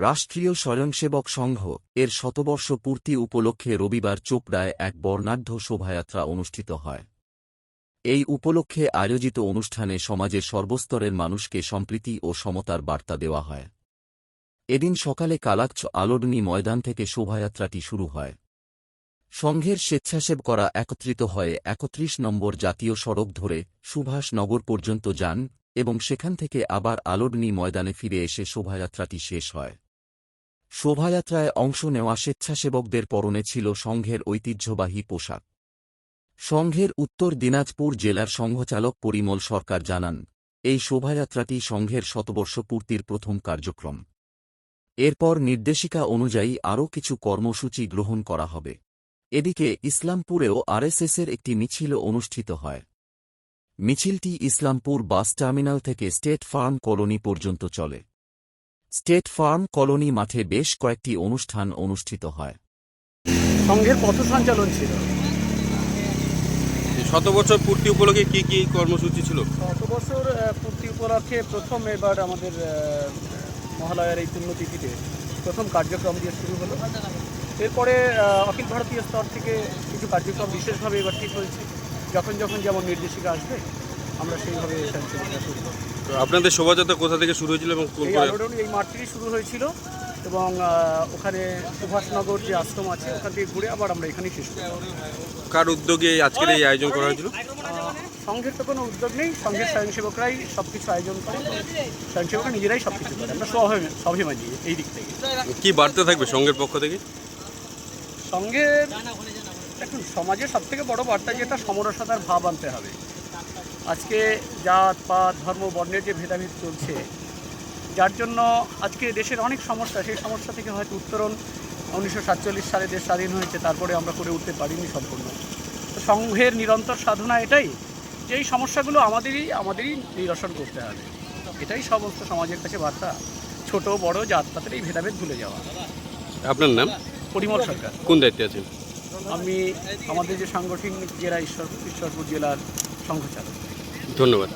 রাষ্ট্রীয় স্বয়ংসেবক সংঘ এর শতবর্ষ পূর্তি উপলক্ষে রবিবার চোপড়ায় এক বর্ণাঢ্য শোভাযাত্রা অনুষ্ঠিত হয়। এই উপলক্ষে আয়োজিত অনুষ্ঠানে সমাজের সর্বস্তরের মানুষকে সম্প্রীতি ও সমতার বার্তা দেওয়া হয়। এদিন সকালে কালাকচ আলোডনি ময়দান থেকে শোভাযাত্রাটি শুরু হয়। সংঘের স্বেচ্ছাসেবকরা একত্রিত হয়ে ৩১ নম্বর জাতীয় সড়ক ধরে সুভাষনগর পর্যন্ত যান এবং সেখান থেকে আবার আলোডনি ময়দানে ফিরে এসে শোভাযাত্রাটি শেষ হয়। শোভাযাত্রায় অংশ নেওয়া স্বেচ্ছাসেবকদের পরনে ছিল সংঘের ঐতিহ্যবাহী পোশাক। সংঘের উত্তর দিনাজপুর জেলার সংঘচালক পরিমল সরকার জানান, এই শোভাযাত্রাটি সংঘের শতবর্ষ পূর্তির প্রথম কার্যক্রম। এরপর নির্দেশিকা অনুযায়ী আরও কিছু কর্মসূচি গ্রহণ করা হবে। এদিকে ইসলামপুরেও আরএসএসের একটি মিছিল অনুষ্ঠিত হয়। মিছিলটি ইসলামপুর বাস টার্মিনাল থেকে স্টেট ফার্ম কলোনি পর্যন্ত চলে। স্টেট ফার্ম কলোনি মাঠে বেশ কয়েকটি অনুষ্ঠান অনুষ্ঠিত হয়। সংঘের পথ সঞ্চালন ছিল। শতবছর পূর্তি উপলক্ষে কি কি কর্মসূচি ছিল? শতবছর পূর্তি উপলক্ষে প্রথম এবার আমাদের মহালয়ার এই পুণ্যতিথিতে প্রথম কার্যক্রম দিয়ে শুরু হলো। এরপরে অখিল ভারতীয় স্তর থেকে কিছু কার্যক্রম বিশেষভাবে এবার ঠিক হয়েছে। যখন যেমন নির্দেশিকা আসবে আমরা সেইভাবে স্বেচ্ছাসেবকরা শুরু করব। আপনাদের শোভাযাত্রা কোথা থেকে শুরু হয়েছিল এবং কোন এই মাঠ থেকেই শুরু হয়েছিল এবং ওখানে সুভাষনগর যে আশ্রম আছে ওখান থেকে ঘুরে আবার আমরা এখানেই শেষ করব। কার উদ্যোগে আজকের এই আয়োজন করা হয়েছিল? সংঘের তো কোনো উদ্যোগ নেই, সংঘের স্বয়ংসেবকরাই সব কিছু আয়োজন করে, স্বয়ংসেবকরা নিজেরাই সব কিছু করে। আমরা স্বাভিমানী এই দিক থেকে। কি বার্তা থাকবে সংঘের পক্ষ থেকে? সংঘের এখন সমাজের সবথেকে বড় বার্তা যেটা সমরসতার ভাব আনতে হবে। আজকে জাত পাত ধর্ম বর্ণের যে ভেদাভেদ চলছে, যার জন্য আজকে দেশের অনেক সমস্যা, সেই সমস্যা থেকে হয়তো উত্তরণ 1947 সালে দেশ স্বাধীন হয়েছে, তারপরে আমরা করে উঠতে পারিনি সম্পূর্ণ। তো সংঘের নিরন্তর সাধনা এটাই যে এই সমস্যাগুলো আমাদেরই নিরসন করতে হবে। এটাই সমস্ত সমাজের কাছে বার্তা, ছোট বড় জাতপাতের এই ভেদাভেদ ভুলে যাওয়া। আপনার নাম? পরিমল সরকার। কোন দায়িত্বে আছেন? আমি আমাদের যে সাংগঠনিক জেলা ঈশ্বরপুর জেলার সংঘচালক। ধন্যবাদ।